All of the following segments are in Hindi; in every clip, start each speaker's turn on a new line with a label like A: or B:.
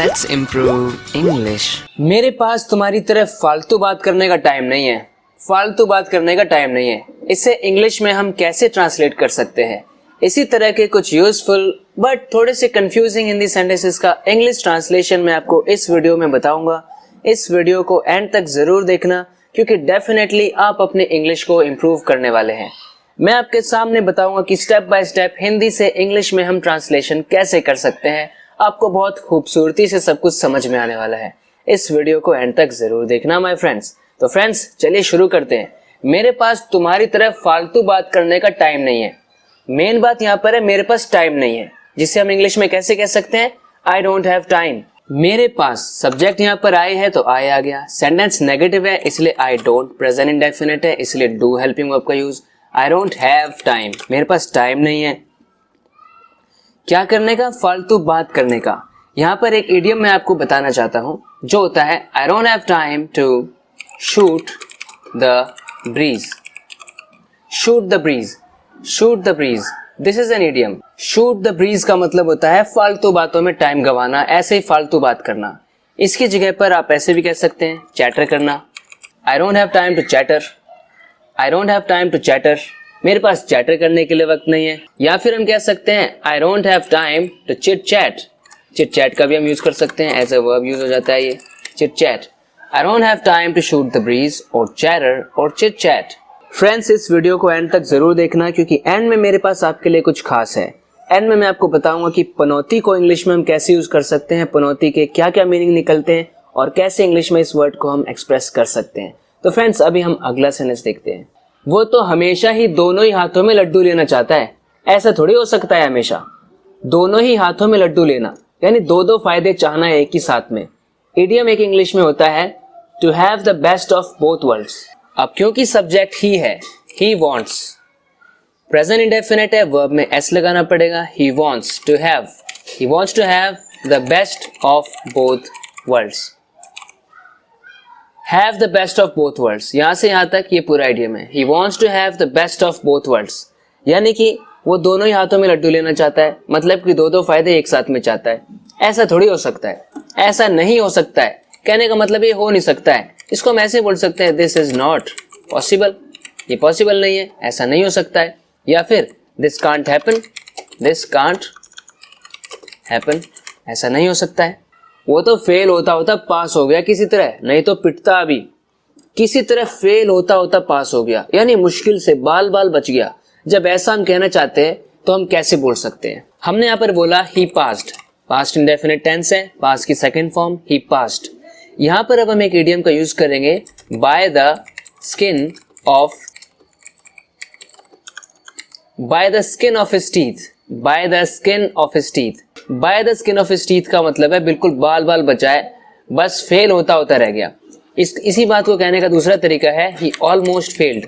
A: Let's improve English.
B: मेरे पास तुम्हारी तरफ फालतू बात करने का टाइम नहीं है। फालतू बात करने का टाइम नहीं है, इसे इंग्लिश में हम कैसे ट्रांसलेट कर सकते हैं? इसी तरह के कुछ यूजफुल बट थोड़े से कंफ्यूजिंग हिंदी सेंटेंसेस का इंग्लिश ट्रांसलेशन मैं आपको इस वीडियो में बताऊंगा। इस वीडियो को एंड तक जरूर देखना क्योंकि डेफिनेटली आप अपने इंग्लिश को इम्प्रूव करने वाले हैं। मैं आपके सामने बताऊंगा कि स्टेप बाय स्टेप हिंदी से इंग्लिश में हम ट्रांसलेशन कैसे कर सकते हैं। आपको बहुत खूबसूरती से सब कुछ समझ में आने वाला है। इस वीडियो को एंड तक जरूर देखना माय फ्रेंड्स। तो फ्रेंड्स चलिए शुरू करते हैं। मेरे पास तुम्हारी तरफ फालतू बात करने का टाइम नहीं है। मेन बात यहाँ पर है मेरे पास टाइम नहीं है, जिसे हम इंग्लिश में कैसे कह सकते हैं? I don't have time. मेरे पास सब्जेक्ट यहाँ पर आई है तो आई आ गया। सेंटेंस नेगेटिव है इसलिए आई डोंट प्रेजेंट इंडेफिनिट है, इसलिए डू हेल्पिंग वर्ब का use. I don't have time, मेरे पास टाइम नहीं है। क्या करने का? फालतू बात करने का। यहाँ पर एक इडियम मैं आपको बताना चाहता हूँ जो होता है I don't have time to shoot the breeze. Shoot the breeze, shoot the breeze, this is an idiom. Shoot the breeze का मतलब होता है फालतू बातों में टाइम गंवाना, ऐसे ही फालतू बात करना। इसकी जगह पर आप ऐसे भी कह सकते हैं चैटर करना। I don't have time to chatter, I don't have time to chatter, मेरे पास चैटर करने के लिए वक्त नहीं है। या फिर हम कह सकते हैं I don't have time to chit chat. Chit chat का भी हम यूज कर सकते हैं, एज अ वर्ब यूज हो जाता है ये chit chat. I don't have time to shoot the breeze और चैटर और चिट चैट। फ्रेंड्स इस वीडियो को एंड तक जरूर देखना क्योंकि एंड में मेरे पास आपके लिए कुछ खास है। एंड में मैं आपको बताऊंगा कि पनौती को इंग्लिश में हम कैसे यूज कर सकते हैं, पनौती के क्या क्या मीनिंग निकलते हैं और कैसे इंग्लिश में इस वर्ड को हम एक्सप्रेस कर सकते हैं। तो फ्रेंड्स अभी हम अगला सेंटेंस देखते हैं। वो तो हमेशा ही दोनों ही हाथों में लड्डू लेना चाहता है। ऐसा थोड़ी हो सकता है हमेशा दोनों ही हाथों में लड्डू लेना, यानी दो दो फायदे चाहना एक ही साथ में। इडियम एक इंग्लिश में होता है to have the best of both worlds. अब क्योंकि सब्जेक्ट ही है, ही वॉन्ट्स, प्रेजेंट इंडेफिनिट है, वर्ब में एस लगाना पड़ेगा। He wants to have, he wants to have the best of both worlds. Have the best of both worlds, यहां से यहां तक ये पूरा आइडियम है। He wants to have the best of both worlds, यानी कि वो दोनों ही हाथों में लड्डू लेना चाहता है, मतलब कि दो दो फायदे एक साथ में चाहता है। ऐसा थोड़ी हो सकता है, ऐसा नहीं हो सकता है। कहने का मतलब ये हो नहीं सकता है। इसको हम ऐसे बोल सकते हैं दिस इज नॉट पॉसिबल, ये पॉसिबल नहीं है, ऐसा नहीं हो सकता है। या फिर this can't happen, this can't happen, ऐसा नहीं हो सकता है। वो तो फेल होता होता पास हो गया किसी तरह, नहीं तो पिटता अभी। किसी तरह फेल होता होता पास हो गया, यानी मुश्किल से बाल बाल बच गया। जब ऐसा हम कहना चाहते हैं तो हम कैसे बोल सकते हैं? हमने यहाँ पर बोला ही पास्ड, पास्ट इंडेफिनिट टेंस है, पास्ट की सेकंड फॉर्म ही पास्ड। यहाँ पर अब हम एक इडियम का यूज करेंगे bye the skin of, bye the skin of his teeth. Bye the skin of his teeth, bye the skin of his teeth का मतलब है बिल्कुल बाल बाल बचाए, बस फेल होता होता रह गया। इसी बात को कहने का दूसरा तरीका है ही ऑलमोस्ट फेल्ड,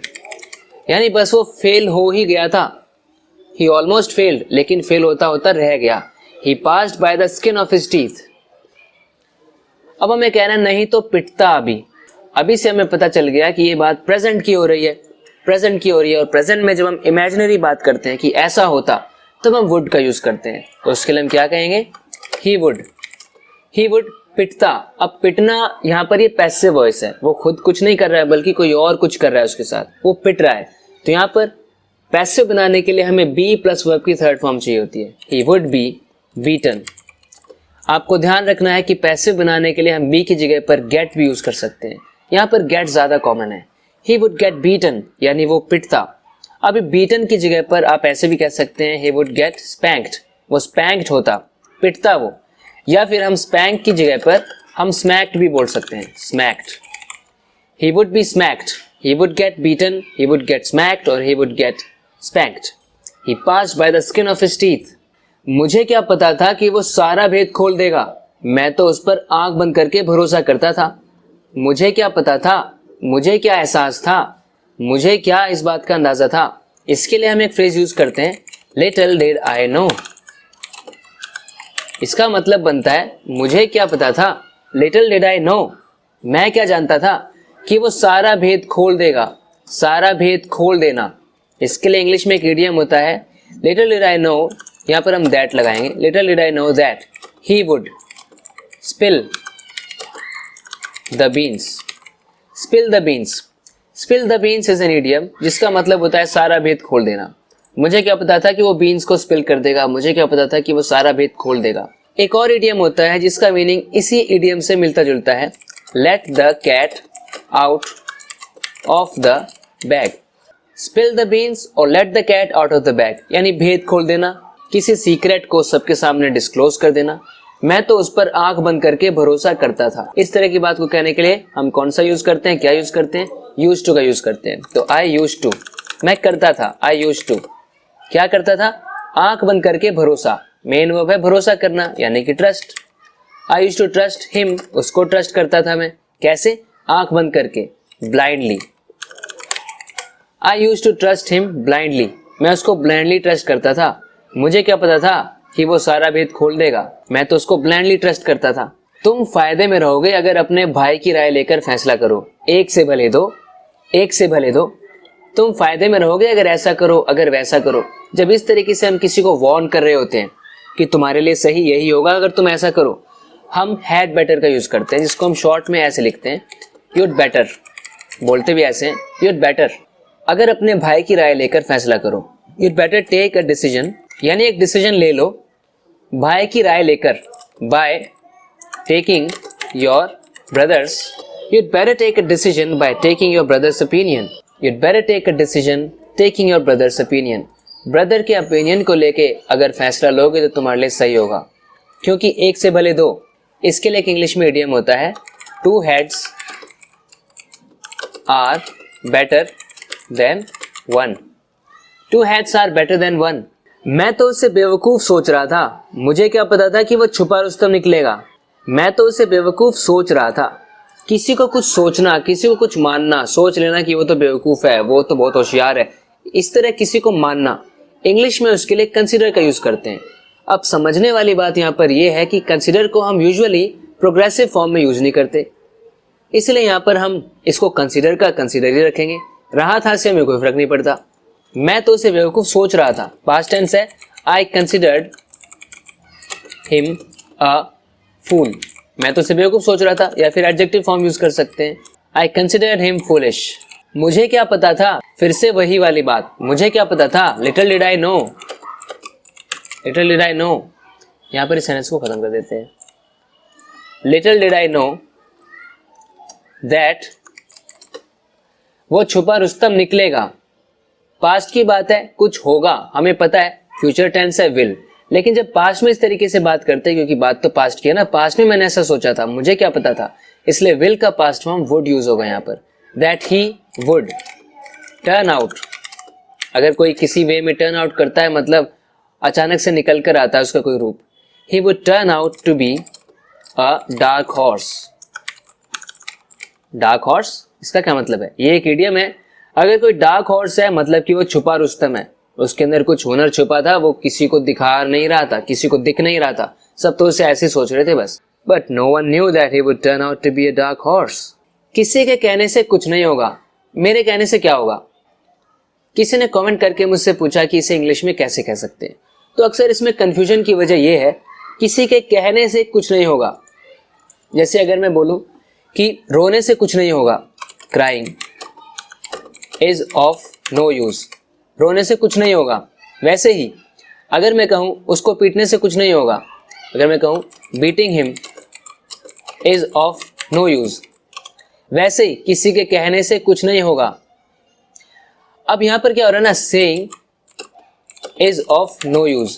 B: यानी बस वो फेल हो ही गया था। ही ऑलमोस्ट फेल्ड, लेकिन फेल होता होता रह गया। He passed by the skin of his teeth. अब हमें कहना नहीं तो पिटता अभी। अभी से हमें पता चल गया कि ये बात प्रेजेंट की हो रही है, प्रेजेंट की हो रही है। और प्रेजेंट में जब हम इमेजिनरी बात करते हैं कि ऐसा होता, तब हम वुड का यूज करते हैं। तो उसके लिए हम क्या कहेंगे? ही वुड, ही वुड पिटता। अब पिटना यहाँ पर ये पैसिव वॉइस है, वो खुद कुछ नहीं कर रहा है बल्कि कोई और कुछ कर रहा है उसके साथ, वो पिट रहा है। तो यहाँ पर पैसिव बनाने के लिए हमें बी प्लस वर्ब की थर्ड फॉर्म चाहिए होती है। He would be beaten. आपको ध्यान रखना है कि पैसिव बनाने के लिए हम बी की जगह पर गेट भी यूज कर सकते हैं। यहाँ पर गेट ज्यादा कॉमन है। ही वुड गेट बीटन, यानी वो पिटता। अभी बीटन की जगह पर आप ऐसे भी कह सकते हैं he would get spanked, वो स्पैंक्ड होता, पिटता वो। या फिर हम स्पैंक की जगह पर हम स्मैक्ड भी बोल सकते हैं, smacked. he would be smacked, he would get beaten, he would get smacked और he would get spanked. he passed by the skin of his teeth. मुझे क्या पता था कि वो सारा भेद खोल देगा, मैं तो उस पर आंख बंद करके भरोसा करता था। मुझे क्या पता था, मुझे क्या एहसास था, मुझे क्या इस बात का अंदाजा था। इसके लिए हम एक फ्रेज यूज करते हैं लिटिल डिड आई नो। इसका मतलब बनता है मुझे क्या पता था, लिटिल डिड आई नो, मैं क्या जानता था कि वो सारा भेद खोल देगा, सारा भेद खोल देना। इसके लिए इंग्लिश में एक इडियम होता है लिटिल डिड आई नो, यहाँ पर हम दैट लगाएंगे। Little did I know that he would spill the beans, spill the beans. Spill the beans is an idiom जिसका मतलब होता है सारा भेद खोल देना। मुझे क्या पता था कि वो बीन्स को स्पिल कर देगा, मुझे क्या पता था कि वो सारा भेद खोल देगा। एक और इडियम होता है जिसका मीनिंग इसी इडियम से मिलता जुलता है, let the cat out of the bag. Spill the beans और let the cat out of the bag यानी भेद खोल देना, किसी सीक्रेट को सबके सामने डिस्क्लोज कर देना। मैं तो उस पर आंख बंद करके भरोसा करता था। इस तरह की बात को कहने के लिए हम कौन सा यूज करते हैं, क्या यूज करते हैं, यूज टू का यूज करते हैं। तो आई यूज टू, मैं करता था, आई यूज टू। क्या करता था, आंख बंद करके भरोसा, मेन वर्ब है भरोसा करना यानी कि trust. I use to trust him, उसको ट्रस्ट करता था मैं। कैसे, आंख बंद करके, blindly. I use to trust him blindly, मैं उसको ब्लाइंडली ट्रस्ट करता था। मुझे क्या पता था कि वो सारा भेद खोल देगा, मैं तो उसको ब्लाइंडली ट्रस्ट करता था। तुम फायदे में रहोगे अगर अपने भाई की राय लेकर फैसला करो, एक से भले दो, एक से भले दो। तुम फायदे में रहोगे अगर ऐसा करो, अगर वैसा करो। जब इस तरीके से हम किसी को वार्न कर रहे होते हैं कि तुम्हारे लिए सही यही होगा अगर तुम ऐसा करो, हम हैड बेटर का यूज करते हैं, जिसको हम शॉर्ट में ऐसे लिखते हैं, यूड बेटर। बोलते भी ऐसे हैं, यूड बेटर। अगर अपने भाई की राय लेकर फैसला करो, you'd better take a decision, यानी एक डिसीजन ले लो भाई की राय लेकर, by taking your brother's. You'd better take a decision by taking your brother's opinion. You'd better take a decision taking your brother's opinion. Brother के ओपिनियन को लेके अगर फैसला लोगे तो तुम्हारे लिए सही होगा, क्योंकि एक से भले दो। इसके लिए एक इंग्लिश में इडियम होता है, two heads are better than one. Two heads are better than one. मैं तो उसे बेवकूफ सोच रहा था, मुझे क्या पता था कि वो छुपा रुस्तम निकलेगा। मैं तो उसे बेवकूफ सोच रहा था। किसी को कुछ सोचना, किसी को कुछ मानना, सोच लेना कि वो तो बेवकूफ है, वो तो बहुत होशियार है, इस तरह किसी को मानना, इंग्लिश में उसके लिए कंसीडर का यूज करते हैं। अब समझने वाली बात यहाँ पर यह है कि कंसीडर को हम यूजुअली प्रोग्रेसिव फॉर्म में यूज नहीं करते, इसलिए यहाँ पर हम इसको कंसीडर का कंसीडर ही रखेंगे। रहा था से हमें कोई फर्क नहीं पड़ता। मैं तो उसे बेवकूफ सोच रहा था, पास्ट टेंस है, आई कंसिडर्ड हिम अ फूल। मैं तो उसे बेवकूफ सोच रहा था, या फिर एडजेक्टिव फॉर्म यूज कर सकते हैं, आई कंसिडर्ड हिम फूलिश। मुझे क्या पता था, फिर से वही वाली बात, मुझे क्या पता था, little did I know, little did I know. यहां पर इस सेंटेंस को खत्म कर देते हैं। Little did I know that, वो छुपा रुस्तम निकलेगा। पास्ट की बात है, कुछ होगा, हमें पता है, फ्यूचर टेंस है विल। लेकिन जब पास्ट में इस तरीके से बात करते हैं, क्योंकि बात तो पास्ट की है ना, पास्ट में मैंने ऐसा सोचा था, मुझे क्या पता था, इसलिए विल का पास्ट फॉर्म वुड यूज होगा यहाँ पर, that he would turn out. अगर कोई किसी वे में टर्न आउट करता है मतलब अचानक से निकल कर आता है उसका कोई रूप, he would turn out to be a dark horse. Dark horse, इसका क्या मतलब है, ये एक इडियम है। अगर कोई डार्क हॉर्स है मतलब कि वो छुपा रुस्तम है, उसके अंदर कुछ हुनर छुपा था, वो किसी को दिखा नहीं रहा था, किसी को दिख नहीं रहा था, सब तो उसे ऐसे सोच रहे थे बस। But no one knew that he would turn out to be a dark horse. किसी के कहने से कुछ नहीं होगा, मेरे कहने से क्या होगा। किसी ने कमेंट करके मुझसे पूछा कि इसे इंग्लिश में कैसे कह सकते हैं, तो अक्सर इसमें कंफ्यूजन की वजह यह है, किसी के कहने से कुछ नहीं होगा। जैसे अगर मैं बोलूं कि रोने से कुछ नहीं होगा, crying is of no use, रोने से कुछ नहीं होगा। वैसे ही अगर मैं कहूं उसको पीटने से कुछ नहीं होगा, अगर मैं कहूं beating him is of no use, वैसे ही किसी के कहने से कुछ नहीं होगा। अब यहां पर क्या हो रहा है ना, saying is of no use.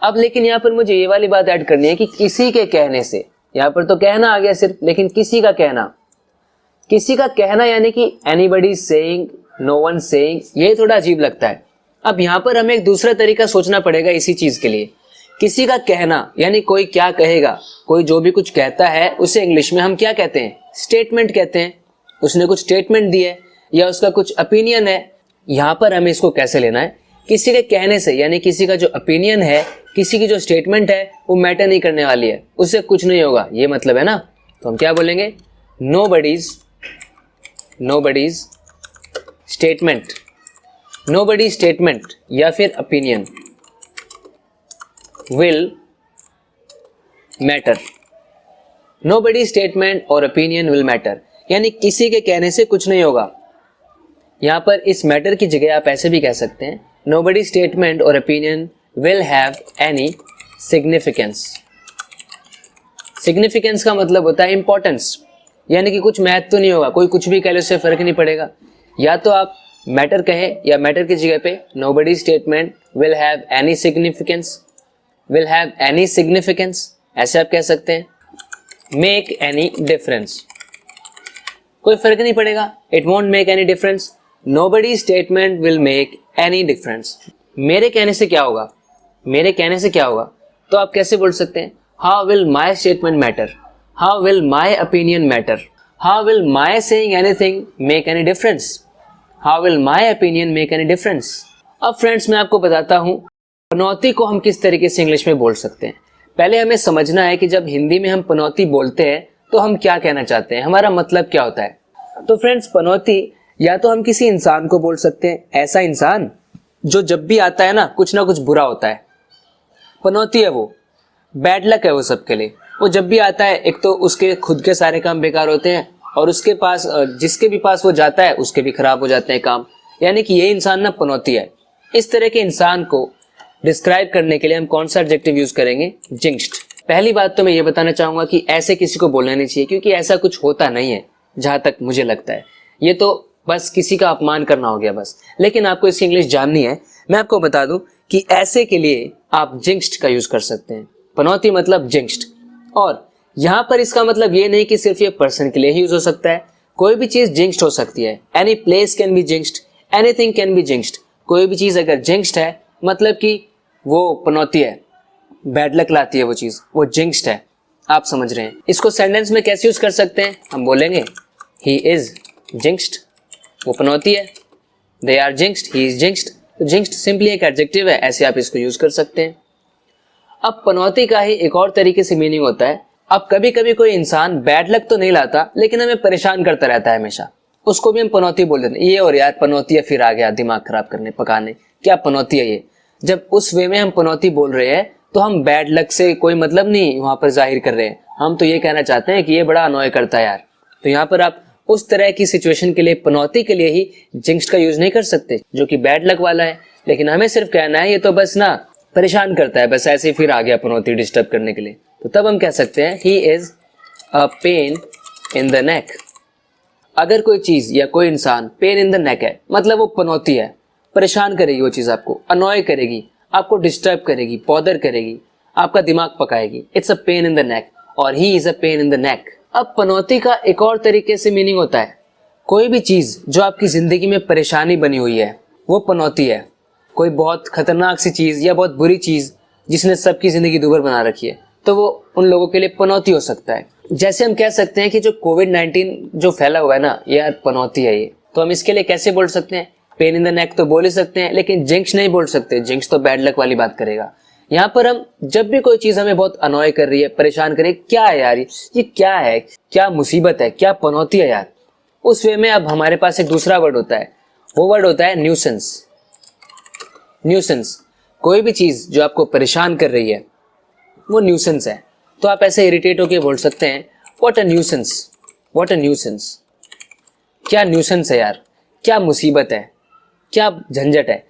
B: अब लेकिन यहां पर मुझे ये वाली बात ऐड करनी है कि किसी के कहने से, यहां पर तो कहना आ गया सिर्फ, लेकिन किसी का कहना, किसी का कहना यानी कि anybody saying, no one saying, ये थोड़ा अजीब लगता है। अब यहां पर हमें एक दूसरा तरीका सोचना पड़ेगा इसी चीज के लिए। किसी का कहना यानी कोई क्या कहेगा, कोई जो भी कुछ कहता है उसे इंग्लिश में हम क्या कहते हैं, स्टेटमेंट कहते हैं। उसने कुछ स्टेटमेंट दी है या उसका कुछ ओपिनियन है। यहां पर हमें इसको कैसे लेना है, किसी के कहने से, यानी किसी का जो ओपिनियन है, किसी की जो स्टेटमेंट है वो मैटर नहीं करने वाली है, उससे कुछ नहीं होगा, ये मतलब है ना। तो हम क्या बोलेंगे, नोबडीज स्टेटमेंट, नोबडी स्टेटमेंट या फिर opinion will matter, nobody statement और ओपिनियन विल मैटर, यानी किसी के कहने से कुछ नहीं होगा। यहाँ पर इस मैटर की जगह आप ऐसे भी कह सकते हैं, नोबडी स्टेटमेंट और opinion will have any significance. Significance का मतलब होता है इंपॉर्टेंस, यानी कि कुछ महत्व तो नहीं होगा, कोई कुछ भी कह ले उससे फर्क नहीं पड़ेगा। या तो आप मैटर कहे या मैटर की जगह पे nobody statement will have any significance, will have any significance ऐसे आप कह सकते हैं। मेक एनी डिफरेंस, कोई फर्क नहीं पड़ेगा, it won't make any difference. Nobody statement will make any difference, मेरे कहने से क्या होगा, मेरे कहने से क्या होगा, तो आप कैसे बोल सकते हैं, how will my statement matter, how will my opinion matter, how will my saying anything make any difference, how will my opinion make any difference. अब फ्रेंड्स मैं आपको बताता हूँ पनौती को हम किस तरीके से इंग्लिश में बोल सकते हैं। पहले हमें समझना है कि जब हिंदी में हम पनौती बोलते हैं तो हम क्या कहना चाहते हैं, हमारा मतलब क्या होता है। तो फ्रेंड्स पनौती या तो हम किसी इंसान को बोल सकते हैं, ऐसा इंसान जो जब भी आता है ना कुछ बुरा होता है, पनौती है वो, बैड लक है वो सबके लिए। वो जब भी आता है एक तो उसके खुद के सारे काम बेकार होते हैं और उसके पास जिसके भी पास वो जाता है उसके भी खराब हो जाते हैं काम, यानी कि ये इंसान ना पनौती है। इस तरह के इंसान को डिस्क्राइब करने के लिए हम कौन सा एडजेक्टिव यूज करेंगे, जिंक्स्ड। पहली बात तो मैं ये बताना चाहूंगा कि ऐसे किसी को बोलना नहीं चाहिए, क्योंकि ऐसा कुछ होता नहीं है जहां तक मुझे लगता है। ये तो बस किसी का अपमान करना हो गया बस। लेकिन आपको इसकी इंग्लिश जाननी है, मैं आपको बता दूं कि ऐसे के लिए आप जिंक्स्ड का यूज कर सकते हैं। पनौती मतलब जिंक्स्ड, और यहाँ पर इसका मतलब ये नहीं कि सिर्फ ये पर्सन के लिए ही यूज हो सकता है, कोई भी चीज जिंक्स्ड हो सकती है। Any place can be jinxed, anything can be jinxed. कोई भी चीज अगर जिंक्स्ड है मतलब कि वो पनौती है, बैड लक लाती है वो चीज, वो जिंक्स्ड है। आप समझ रहे हैं। इसको सेंटेंस में कैसे यूज कर सकते हैं, हम बोलेंगे ही इज जिंक्स्ड, वो पनौती है, दे आर जिंक्स्ड, ही इज जिंक्स्ड। तो जिंक्स्ड सिंपली एक एडजेक्टिव है, ऐसे आप इसको यूज कर सकते हैं। अब पनौती का ही एक और तरीके से मीनिंग होता है। अब कभी कभी कोई इंसान बैड लक तो नहीं लाता लेकिन हमें परेशान करता रहता है हमेशा, उसको भी हम पनौती बोल देते हैं। ये और यार पनौती है, फिर आ गया दिमाग खराब करने पकाने, क्या पनौती है ये। जब उस वे में हम पनौती बोल रहे हैं तो हम बैड लक से कोई मतलब नहीं वहां पर जाहिर कर रहे हैं, हम तो ये कहना चाहते हैं कि ये बड़ा अनॉय करता है यार। तो यहाँ पर आप उस तरह की सिचुएशन के लिए पनौती के लिए ही जिंक्स्ड का यूज नहीं कर सकते जो कि बैड लक वाला है, लेकिन हमें सिर्फ कहना है ये तो बस ना परेशान करता है, बस ऐसे ही फिर आ गया पनौती डिस्टर्ब करने के लिए। तो तब हम कह सकते हैं ही is a pain in the नेक। अगर कोई चीज या कोई इंसान पेन इन द नेक है मतलब वो पनौती है, परेशान करेगी वो चीज, आपको अनॉय करेगी, आपको डिस्टर्ब करेगी, बॉदर करेगी, आपका दिमाग पकाएगी। It's a pain in the neck और he is a pain in the neck. अब पनौती का एक और तरीके से मीनिंग होता है कोई भी चीज जो आपकी जिंदगी में परेशानी बनी हुई है वो पनौती है। कोई बहुत खतरनाक सी चीज या बहुत बुरी चीज जिसने सबकी जिंदगी दुभर बना रखी है तो वो उन लोगों के लिए पनौती हो सकता है। जैसे हम कह सकते हैं कि जो कोविड-19 जो फैला हुआ है ना ये यार पनौती है ये, तो हम इसके लिए कैसे बोल सकते हैं, पेन इन द नेक तो बोल ही सकते हैं लेकिन जिंक्स नहीं बोल सकते, जिंक्स तो बैड लक वाली बात करेगा। यहाँ पर हम जब भी कोई चीज हमें बहुत अनॉय कर रही है, परेशान कर रही है, क्या है यार ये क्या है, क्या मुसीबत है, क्या पनौती है यार, उस वे में अब हमारे पास एक दूसरा वर्ड होता है, वो वर्ड होता है न्यूसेंस। न्यूसेंस, कोई भी चीज जो आपको परेशान कर रही है वो न्यूसेंस है। तो आप ऐसे इरिटेट होकर बोल सकते हैं what a nuisance, what a nuisance, क्या न्यूसेंस है यार, क्या मुसीबत है, क्या झंझट है।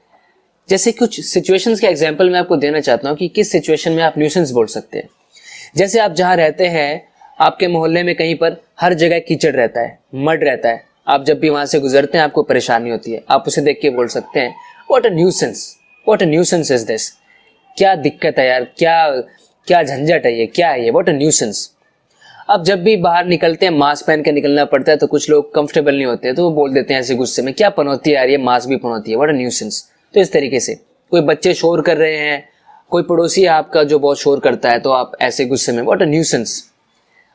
B: जैसे कुछ सिचुएशंस के एग्जांपल मैं आपको देना चाहता हूँ कि किस सिचुएशन में आप न्यूसेंस बोल सकते हैं। जैसे आप जहाँ रहते हैं, आपके मोहल्ले में कहीं पर हर जगह कीचड़ रहता है, मड रहता है, आप जब भी वहां से गुजरते हैं आपको परेशानी होती है, आप उसे देख के बोल सकते हैं what a nuisance, what a nuisance is this, क्या दिक्कत है यार, क्या झंझट है ये, क्या है ये, व्हाट अ न्यूसेंस। अब जब भी बाहर निकलते हैं मास्क पहन के निकलना पड़ता है तो कुछ लोग कंफर्टेबल नहीं होते तो वो बोल देते हैं ऐसे गुस्से में, क्या पनौती है यार ये मास्क भी पनौती है, व्हाट अ न्यूसेंस। तो इस तरीके से कोई बच्चे शोर कर रहे हैं, कोई पड़ोसी है आपका जो बहुत शोर करता है तो आप ऐसे गुस्से में what a nuisance,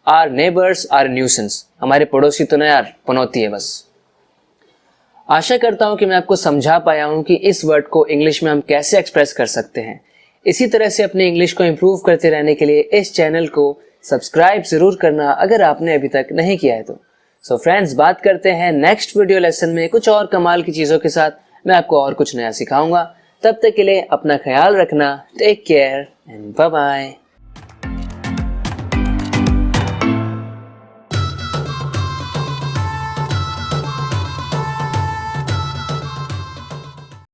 B: our neighbours are nuisance, हमारे पड़ोसी तो ना यार पनौती है बस। आशा करता हूं कि मैं आपको समझा पाया हूं कि इस वर्ड को इंग्लिश में हम कैसे एक्सप्रेस कर सकते हैं। इसी तरह से अपने इंग्लिश को इम्प्रूव करते रहने के लिए इस चैनल को सब्सक्राइब जरूर करना अगर आपने अभी तक नहीं किया है तो। सो फ्रेंड्स, बात करते हैं नेक्स्ट वीडियो लेसन में कुछ और कमाल की चीज़ों के साथ। मैं आपको और कुछ नया सिखाऊंगा। तब तक के लिए अपना ख्याल रखना। Take care and bye bye.